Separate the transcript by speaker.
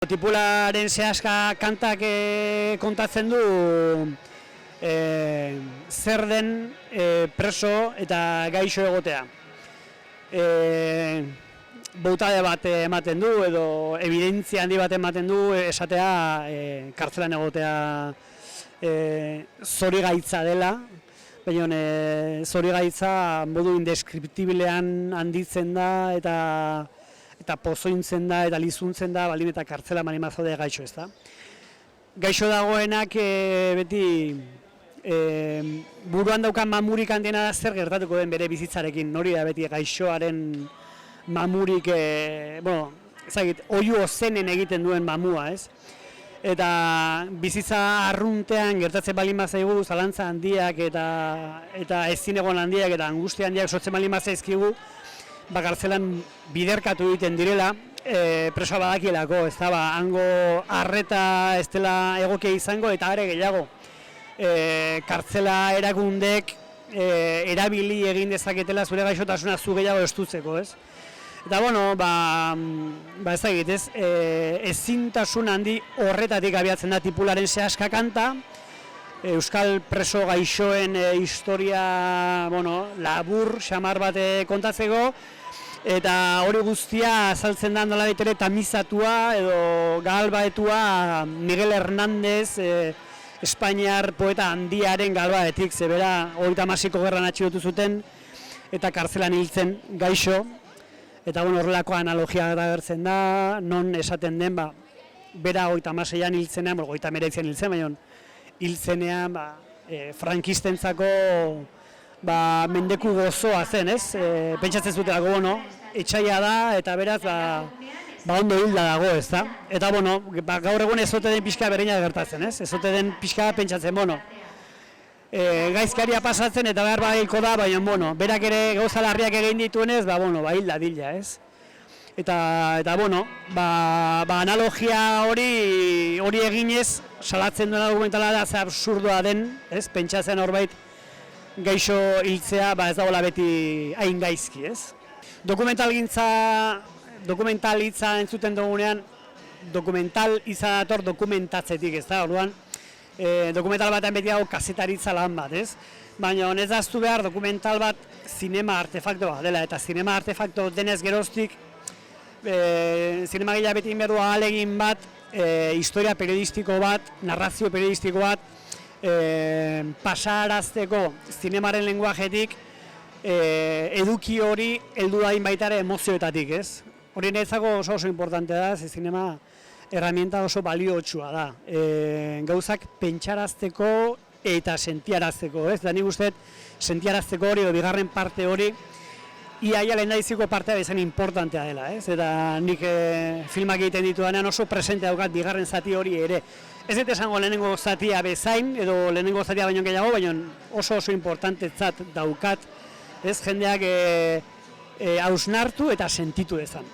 Speaker 1: Tipularen sehaska kantak kontatzen du zer den preso eta gaixo egotea. Boutade bat ematen du edo evidentzia handi bat ematen du esatea kartzelan egotea zorigaitza dela, baina zorigaitza modu indeskriptiblean handitzen da eta pozointzen da eta lizuntzen da baldin eta kartzela manimazode gaixo, ez da. Gaixo dagoenak beti buruan daukan mamurik handiena da zer gertatuko den bere bizitzarekin, nori da beti gaixoaren mamurik, ezagit, oihu ozenen egiten duen mamua, ez? Eta bizitza arruntean gertatzen baldin bazaigu zalantza handiak eta ezinegon handiak eta angustia handiak sortzen baldin bazaizkigu, kartzelan biderkatu egiten direla, presoa badakielako, ez da, hango arreta ez dela egokia izango eta are gehiago. Kartzela erakundek erabili egin dezaketela zure gaixotasuna zu gehiago estutzeko, ez? Eta, ez da egit, ezintasun handi horretatik abiatzen da Tipularen sehaska kanta, euskal preso gaixoen historia, labur, xamar bat kontatzeko, eta hori guztia azaltzen da nolabait ere tamizatua edo galbaetua Miguel Hernández, Espainiar poeta handiaren galbaetik, zebera 36ko gerran atxilotu zuten eta kartzelan hiltzen gaixo. Eta horrelako analogia agertzen da, non esaten den, bera 36an hiltzenean, 39an hiltzen, baina hiltzenean frankistentzako mendeku gozoa zen, ez? Pentsatzen zutelako, etxaila da eta beraz ondo hilda dago, ez da? Eta gaur egun ez ote den pixka berdina gertatzen, ez? Ez ote den pixka pentsatzen, gaizkaria pasatzen eta behar hilko da, baina berak ere gauza larriak egin dituenez, hilda dila, ez? Eta analogia hori eginez salatzen duena dokumentala da ze absurdoa den, ez? Pentsatzen horbait gaixo hiltzea ez dagoela beti hain gaizki, ez? Dokumentalitza entzuten dugunean, dokumental izan dator dokumentatzetik, ez da, orduan, dokumental batean beti dago kazetaritza lan bat, ez? Baina ez daztu behar dokumental bat zinema artefakto bat dela, eta zinema artefakto denez geroztik, zinema gila beti inberdu ahalegin bat, historia periodistiko bat, narrazio periodistiko bat, pasarazteko zinemaren lenguajetik, eduki hori heldu dain baita ere emozioetatik, ez? Hori niretzako oso importante da, ze zinema herramienta oso baliotsua da. Gauzak pentsarazteko eta sentiarazteko, ez? Da nik uste sentiarazteko hori edo bigarren parte hori iaia lehendabiziko partea bezain importantea dela, ez? Eta nik filmak egiten ditudanean oso presente daukat bigarren zati hori ere. Ez dut esango lehenengo zatia bezain, edo lehenengo zatia baino gehiago, baina oso importantetzat daukat, ez? Jendeak hausnartu eta sentitu dezan.